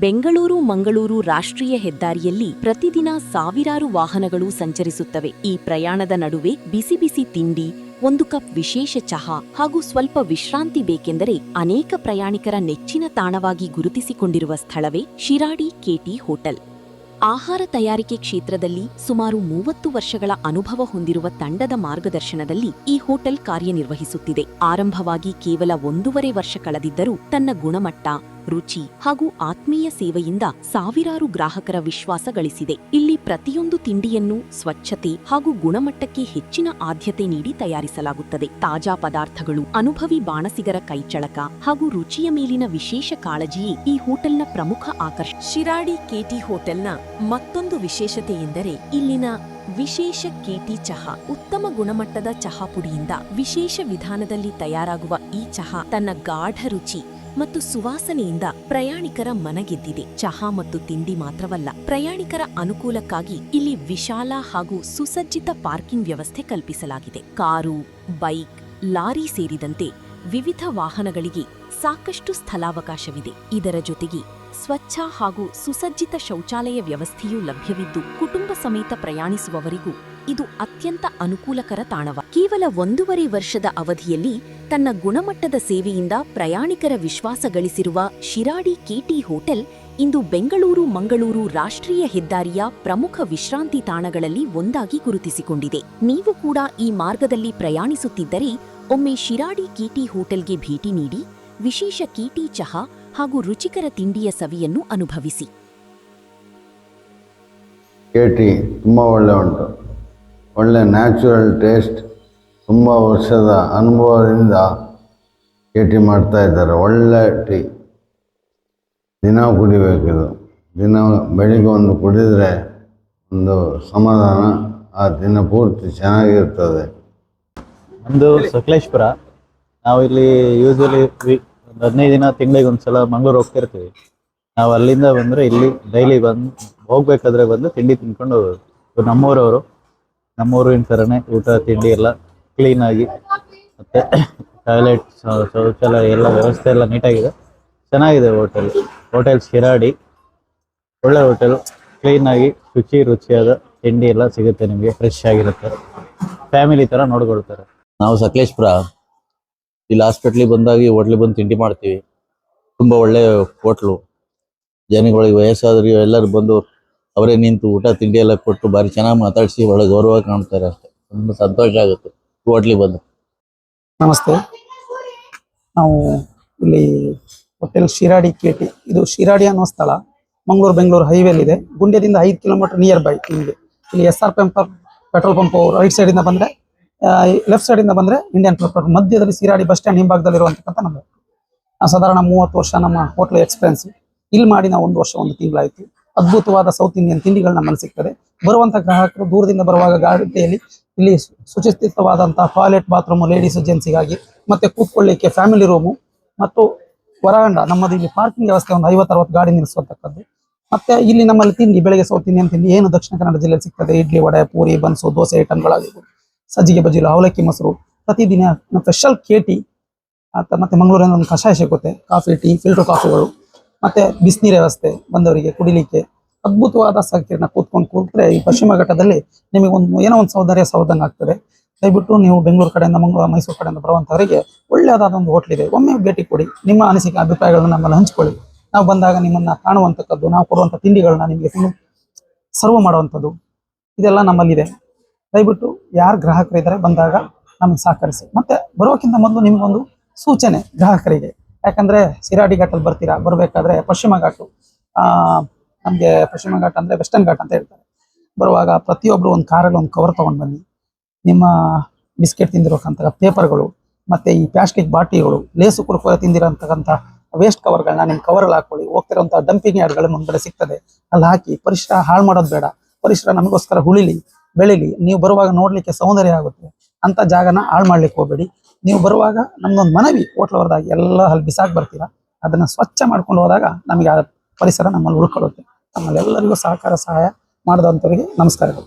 ಬೆಂಗಳೂರು ಮಂಗಳೂರು ರಾಷ್ಟ್ರೀಯ ಹೆದ್ದಾರಿಯಲ್ಲಿ ಪ್ರತಿದಿನ ಸಾವಿರಾರು ವಾಹನಗಳು ಸಂಚರಿಸುತ್ತವೆ. ಈ ಪ್ರಯಾಣದ ನಡುವೆ ಬಿಸಿ ಬಿಸಿ ತಿಂಡಿ, ಒಂದು ಕಪ್ ವಿಶೇಷ ಚಹಾ ಹಾಗೂ ಸ್ವಲ್ಪ ವಿಶ್ರಾಂತಿ ಬೇಕೆಂದರೆ ಅನೇಕ ಪ್ರಯಾಣಿಕರ ನೆಚ್ಚಿನ ತಾಣವಾಗಿ ಗುರುತಿಸಿಕೊಂಡಿರುವ ಸ್ಥಳವೇ ಶಿರಾಡಿ ಕೇಟಿ ಹೋಟೆಲ್. ಆಹಾರ ತಯಾರಿಕೆ ಕ್ಷೇತ್ರದಲ್ಲಿ ಸುಮಾರು 30 ವರ್ಷಗಳ ಅನುಭವ ಹೊಂದಿರುವ ತಂಡದ ಮಾರ್ಗದರ್ಶನದಲ್ಲಿ ಈ ಹೋಟೆಲ್ ಕಾರ್ಯನಿರ್ವಹಿಸುತ್ತಿದೆ. ಆರಂಭವಾಗಿ ಕೇವಲ 1.5 ವರ್ಷ ಕಳೆದಿದ್ದರೂ ತನ್ನ ಗುಣಮಟ್ಟ, ರುಚಿ ಹಾಗೂ ಆತ್ಮೀಯ ಸೇವೆಯಿಂದ ಸಾವಿರಾರು ಗ್ರಾಹಕರ ವಿಶ್ವಾಸ ಗಳಿಸಿದೆ. ಇಲ್ಲಿ ಪ್ರತಿಯೊಂದು ತಿಂಡಿಯನ್ನು ಸ್ವಚ್ಛತೆ ಹಾಗೂ ಗುಣಮಟ್ಟಕ್ಕೆ ಹೆಚ್ಚಿನ ಆದ್ಯತೆ ನೀಡಿ ತಯಾರಿಸಲಾಗುತ್ತದೆ. ತಾಜಾ ಪದಾರ್ಥಗಳು, ಅನುಭವಿ ಬಾಣಸಿಗರ ಕೈಚಳಕ ಹಾಗೂ ರುಚಿಯ ಮೇಲಿನ ವಿಶೇಷ ಕಾಳಜಿಯೇ ಈ ಹೋಟೆಲ್ನ ಪ್ರಮುಖ ಆಕರ್ಷಣೆ. ಶಿರಾಡಿ ಕೇಟಿ ಹೋಟೆಲ್ನ ಮತ್ತೊಂದು ವಿಶೇಷತೆ ಎಂದರೆ ಇಲ್ಲಿನ ವಿಶೇಷ ಕೇಟಿ ಚಹಾ. ಉತ್ತಮ ಗುಣಮಟ್ಟದ ಚಹಾ ಪುಡಿಯಿಂದ ವಿಶೇಷ ವಿಧಾನದಲ್ಲಿ ತಯಾರಾಗುವ ಈ ಚಹಾ ತನ್ನ ಗಾಢ ರುಚಿ ಮತ್ತು ಸುವಾಸನೆಯಿಂದ ಪ್ರಯಾಣಿಕರ ಮನಗೆದ್ದಿದೆ. ಚಹಾ ಮತ್ತು ತಿಂಡಿ ಮಾತ್ರವಲ್ಲ, ಪ್ರಯಾಣಿಕರ ಅನುಕೂಲಕ್ಕಾಗಿ ಇಲ್ಲಿ ವಿಶಾಲ ಹಾಗೂ ಸುಸಜ್ಜಿತ ಪಾರ್ಕಿಂಗ್ ವ್ಯವಸ್ಥೆ ಕಲ್ಪಿಸಲಾಗಿದೆ. ಕಾರು, ಬೈಕ್, ಲಾರಿ ಸೇರಿದಂತೆ ವಿವಿಧ ವಾಹನಗಳಿಗೆ ಸಾಕಷ್ಟು ಸ್ಥಳಾವಕಾಶವಿದೆ. ಇದರ ಜೊತೆಗೆ ಸ್ವಚ್ಛ ಹಾಗೂ ಸುಸಜ್ಜಿತ ಶೌಚಾಲಯ ವ್ಯವಸ್ಥೆಯೂ ಲಭ್ಯವಿದ್ದು ಕುಟುಂಬ ಸಮೇತ ಪ್ರಯಾಣಿಸುವವರಿಗೂ ಇದು ಅತ್ಯಂತ ಅನುಕೂಲಕರ ತಾಣವಾಗಿದೆ. ಕೇವಲ 1.5 ವರ್ಷದ ಅವಧಿಯಲ್ಲಿ ತನ್ನ ಗುಣಮಟ್ಟದ ಸೇವೆಯಿಂದ ಪ್ರಯಾಣಿಕರ ವಿಶ್ವಾಸ ಗಳಿಸಿರುವ ಶಿರಾಡಿ ಕೇಟಿ ಹೋಟೆಲ್ ಇಂದು ಬೆಂಗಳೂರು ಮಂಗಳೂರು ರಾಷ್ಟ್ರೀಯ ಹೆದ್ದಾರಿಯ ಪ್ರಮುಖ ವಿಶ್ರಾಂತಿ ತಾಣಗಳಲ್ಲಿ ಒಂದಾಗಿ ಗುರುತಿಸಿಕೊಂಡಿದೆ. ನೀವು ಕೂಡ ಈ ಮಾರ್ಗದಲ್ಲಿ ಪ್ರಯಾಣಿಸುತ್ತಿದ್ದರೆ ಒಮ್ಮೆ ಶಿರಾಡಿ ಕೇಟಿ ಹೋಟೆಲ್ಗೆ ಭೇಟಿ ನೀಡಿ ವಿಶೇಷ ಕೇಟಿ ಚಹಾ ಹಾಗೂ ರುಚಿಕರ ತಿಂಡಿಯ ಸವಿಯನ್ನು ಅನುಭವಿಸಿ. ಕೇಟಿ ತುಂಬ ಒಳ್ಳೆ ಉಂಟು, ಒಳ್ಳೆ ನ್ಯಾಚುರಲ್ ಟೇಸ್ಟ್, ತುಂಬ ವರ್ಷದ ಅನುಭವದಿಂದ ಕೇಟಿ ಮಾಡ್ತಾ ಇದ್ದಾರೆ. ಒಳ್ಳೆ ಟೀ ದಿನ ಕುಡಿಬೇಕಿದು. ದಿನ ಬೆಳಿಗ್ಗೆ ಒಂದು ಕುಡಿದರೆ ಒಂದು ಸಮಾಧಾನ, ಆ ದಿನ ಪೂರ್ತಿ ಚೆನ್ನಾಗಿರ್ತದೆ. ಒಂದು ಸಕಲೇಶ್ಪುರ. ನಾವು ಇಲ್ಲಿ ಯೂಸ್ವಲಿ ಒಂದು 15 ದಿನ ತಿಂಗಳಿಗೆ ಒಂದ್ಸಲ ಮಂಗಳೂರು ಹೋಗ್ತಿರ್ತೀವಿ. ನಾವು ಅಲ್ಲಿಂದ ಬಂದರೆ ಇಲ್ಲಿ ಡೈಲಿ ಹೋಗ್ಬೇಕಾದ್ರೆ ಬಂದು ತಿಂಡಿ ತಿನ್ಕೊಂಡು ಹೋಗೋದು. ನಮ್ಮೂರಿನ ಥರನೇ ಊಟ ತಿಂಡಿ ಎಲ್ಲ ಕ್ಲೀನಾಗಿ, ಮತ್ತು ಟಾಯ್ಲೆಟ್, ಶೌಚಾಲಯ ಎಲ್ಲ ವ್ಯವಸ್ಥೆ ಎಲ್ಲ ನೀಟಾಗಿದೆ, ಚೆನ್ನಾಗಿದೆ ಹೋಟೆಲ್ ಶಿರಾಡಿ. ಒಳ್ಳೆ ಹೋಟೆಲ್, ಕ್ಲೀನಾಗಿ ರುಚಿಯಾದ ತಿಂಡಿ ಎಲ್ಲ ಸಿಗುತ್ತೆ ನಿಮಗೆ, ಫ್ರೆಶ್ ಆಗಿರುತ್ತೆ, ಫ್ಯಾಮಿಲಿ ಥರ ನೋಡ್ಕೊಳ್ತಾರೆ. ನಾವು ಸಕಲೇಶ್ಪುರ. ಇಲ್ಲಿ ಹಾಸ್ಪಿಟ್ಲಿಗೆ ಬಂದಾಗಿ ಹೋಟ್ಲಿಗೆ ಬಂದು ತಿಂಡಿ ಮಾಡ್ತೀವಿ. ತುಂಬ ಒಳ್ಳೆ ಹೋಟ್ಲು. ಜನಗಳಿಗೆ ವಯಸ್ಸಾದ್ರೂ ಎಲ್ಲರೂ ಬಂದು ಅವರೇ ನಿಂತು ಊಟ ತಿಂಡಿ ಎಲ್ಲ ಕೊಟ್ಟು ಭಾರಿ ಚೆನ್ನಾಗಿ ಮಾತಾಡಿಸಿ ಒಳ್ಳೆ ಗೌರವ ಕಾಣ್ತಾರೆ. ಅಷ್ಟೇ, ತುಂಬ ಸಂತೋಷ ಆಗುತ್ತೆ ಹೋಟ್ಲಿಗೆ ಬಂದು. ನಮಸ್ತೆ. ನಾವು ಇಲ್ಲಿ ಹೋಟೆಲ್ ಶಿರಾಡಿ ಕೇಟಿ, ಇದು ಶಿರಾಡಿ ಅನ್ನೋ ಸ್ಥಳ ಮಂಗಳೂರು ಬೆಂಗಳೂರು ಹೈವೇಲಿದೆ. ಗುಂಡ್ಯದಿಂದ 5 ಕಿಲೋಮೀಟರ್ ನಿಯರ್ ಬೈ. ನಿಮಗೆ ಇಲ್ಲಿ SR ಪೆಟ್ರೋಲ್ ಪಂಪ್ ರೈಟ್ ಸೈಡಿಂದ ಬಂದರೆ, ಲೆಫ್ಟ್ ಸೈಡಿಂದ ಬಂದರೆ ಇಂಡಿಯನ್ ಪೆಟ್ರೋಲ್, ಮಧ್ಯದಲ್ಲಿ ಶಿರಾಡಿ ಬಸ್ ಸ್ಟ್ಯಾಂಡ್ ಹಿಂಭಾಗದಲ್ಲಿರುವಂತಕ್ಕಂಥ ನಮ್ಮ ಸಾಧಾರಣ 30 ವರ್ಷ ನಮ್ಮ ಹೋಟ್ಲ್ ಎಕ್ಸ್ಪೀರಿಯನ್ಸ್. ಇಲ್ಲಿ ಮಾಡಿ ನಾವು 1 ವರ್ಷ 1 ತಿಂಗಳಾಯಿತು. ಅದ್ಭುತವಾದ ಸೌತ್ ಇಂಡಿಯನ್ ತಿಂಡಿಗಳು ನಮ್ಮಲ್ಲಿ ಸಿಗ್ತದೆ. ಬರುವಂಥ ಗ್ರಾಹಕರು ದೂರದಿಂದ ಬರುವಾಗ ಗಾಡಿಯಲ್ಲಿ ಇಲ್ಲಿ ಸುಚಿಸ್ಥಿತವಾದಂತಹ ಟಾಯ್ಲೆಟ್, ಬಾತ್ರೂಮು ಲೇಡೀಸ್ ಜೆಂಟ್ಸಿಗಾಗಿ, ಮತ್ತೆ ಕೂತ್ಕೊಳ್ಳಿಕ್ಕೆ ಫ್ಯಾಮಿಲಿ ರೂಮು ಮತ್ತು ಹೊರಾಂಗಣ, ನಮ್ಮದು ಇಲ್ಲಿ ಪಾರ್ಕಿಂಗ್ ವ್ಯವಸ್ಥೆ ಒಂದು 50-60 ಗಾಡಿ ನಿಲ್ಲಿಸುವಂತಕ್ಕದ್ದು. ಮತ್ತೆ ಇಲ್ಲಿ ನಮ್ಮಲ್ಲಿ ತಿಂಡಿ, ಬೆಳಗ್ಗೆ ಸೌತ್ ಇಂಡಿಯನ್ ತಿಂಡಿ ಏನು ದಕ್ಷಿಣ ಕನ್ನಡ ಜಿಲ್ಲೆಯಲ್ಲಿ ಸಿಗ್ತದೆ, ಇಡ್ಲಿ, ವಡೆ, ಪೂರಿ, ಬನ್ಸು, ದೋಸೆ ಐಟಮ್ಗಳಾಗಿರ್ಬೋದು, ಸಜ್ಜಿಗೆ ಬಜ್ಜಿಲು, ಅವಲಕ್ಕಿ ಮೊಸರು, ಪ್ರತಿದಿನ ಸ್ಪೆಷಲ್ ಕೇಟಿ. ಮತ್ತೆ ಮಂಗಳೂರಿನ ಒಂದು ಕಷಾಯ ಸಿಗುತ್ತೆ, ಕಾಫಿ, ಟೀ, ಫಿಲ್ಟರ್ ಕಾಫಿಗಳು, ಮತ್ತೆ ಬಿಸಿನೀರು ವ್ಯವಸ್ಥೆ ಬಂದವರಿಗೆ ಕುಡಿಲಿಕ್ಕೆ. ಅದ್ಭುತವಾದ ಸಂಕೀರ್ಣ. ಕೂತ್ರೆ ಈ ಪಶ್ಚಿಮ ಘಟ್ಟದಲ್ಲಿ ನಿಮಗೆ ಏನೋ ಒಂದು ಸೌಂದರ್ಯ ಸೌದಂಗ ಆಗ್ತದೆ. ದಯವಿಟ್ಟು ನೀವು ಬೆಂಗಳೂರು ಕಡೆಯಿಂದ, ಮೈಸೂರು ಕಡೆಯಿಂದ ಬರುವಂಥವರಿಗೆ ಒಳ್ಳೆಯದಾದ ಒಂದು ಹೋಟ್ಲಿದೆ, ಒಮ್ಮೆ ಭೇಟಿ ಕೊಡಿ. ನಿಮ್ಮ ಅನಿಸಿಕೆ, ಅಭಿಪ್ರಾಯಗಳನ್ನ ನಮ್ಮಲ್ಲಿ ಹಂಚ್ಕೊಳ್ಳಿ. ನಾವು ಬಂದಾಗ ನಿಮ್ಮನ್ನ ಕಾಣುವಂಥದ್ದು, ನಾವು ಕೊಡುವಂಥ ತಿಂಡಿಗಳನ್ನ ನಿಮಗೆ ಸರ್ವ್ ಮಾಡುವಂಥದ್ದು ಇದೆಲ್ಲ ನಮ್ಮಲ್ಲಿದೆ. ದಯವಿಟ್ಟು ಯಾರು ಗ್ರಾಹಕರಿದ್ದಾರೆ ಬಂದಾಗ ನಮಗೆ ಸಹಕರಿಸಿ. ಮತ್ತೆ ಬರೋಕ್ಕಿಂತ ಮೊದಲು ನಿಮಗೊಂದು ಸೂಚನೆ ಗ್ರಾಹಕರಿಗೆ, ಯಾಕಂದ್ರೆ ಶಿರಾಡಿ ಘಾಟಲ್ಲಿ ಬರಬೇಕಾದ್ರೆ ಪಶ್ಚಿಮ ಘಾಟು, ನಮಗೆ ಪಶ್ಚಿಮ ಘಾಟ್ ಅಂದರೆ ವೆಸ್ಟರ್ನ್ ಘಾಟ್ ಅಂತ ಹೇಳ್ತಾರೆ. ಬರುವಾಗ ಪ್ರತಿಯೊಬ್ಬರು ಒಂದು ಕಾರಲ್ಲಿ ಒಂದು ಕವರ್ ತೊಗೊಂಡು ಬನ್ನಿ. ನಿಮ್ಮ ಬಿಸ್ಕೆಟ್ ತಿಂದಿರೋಕ್ಕಂಥ ಪೇಪರ್ಗಳು, ಮತ್ತು ಈ ಪ್ಲಾಸ್ಟಿಕ್ ಬಾಟಿಗಳು, ಲೇಸು ಕುರುಕುರೆ ತಿಂದಿರೋಂತಕ್ಕಂಥ ವೇಸ್ಟ್ ಕವರ್ಗಳನ್ನ ನಿಮ್ಮ ಕವರಲ್ಲಿ ಹಾಕೊಳ್ಳಿ. ಹೋಗ್ತಿರೋಂಥ ಡಂಪಿಂಗ್ ಯಾರ್ಡ್ಗಳ ಮುಂದ್ಗಡೆ ಸಿಗ್ತದೆ, ಅಲ್ಲಿ ಹಾಕಿ. ಪರಿಸರ ಹಾಳು ಮಾಡೋದು ಬೇಡ. ಪರಿಸರ ನಮಗೋಸ್ಕರ ಬೆಳಿಲಿ. ನೀವು ಬರುವಾಗ ನೋಡ್ಲಿಕ್ಕೆ ಸೌಂದರ್ಯ ಆಗುತ್ತೆ. ಅಂತ ಜಾಗನ ಹಾಳು ಮಾಡ್ಲಿಕ್ಕೆ ಹೋಗಬೇಡಿ. ನೀವು ಬರುವಾಗ ನಮ್ದೊಂದು ಮನವಿ, ಹೋಟ್ಲ್ ಹೊರದಾಗ ಎಲ್ಲ ಅಲ್ಲಿ ಬಿಸಾಕ್ ಬರ್ತೀರಾ, ಅದನ್ನ ಸ್ವಚ್ಛ ಮಾಡ್ಕೊಂಡು ಹೋದಾಗ ನಮಗೆ ಆ ಪರಿಸರ ನಮ್ಮಲ್ಲಿ ಉಳ್ಕೊಳ್ಳುತ್ತೆ. ನಮ್ಮಲ್ಲಿ ಎಲ್ಲರಿಗೂ ಸಹಕಾರ ಸಹಾಯ ಮಾಡಿದಂಥವರಿಗೆ ನಮಸ್ಕಾರಗಳು.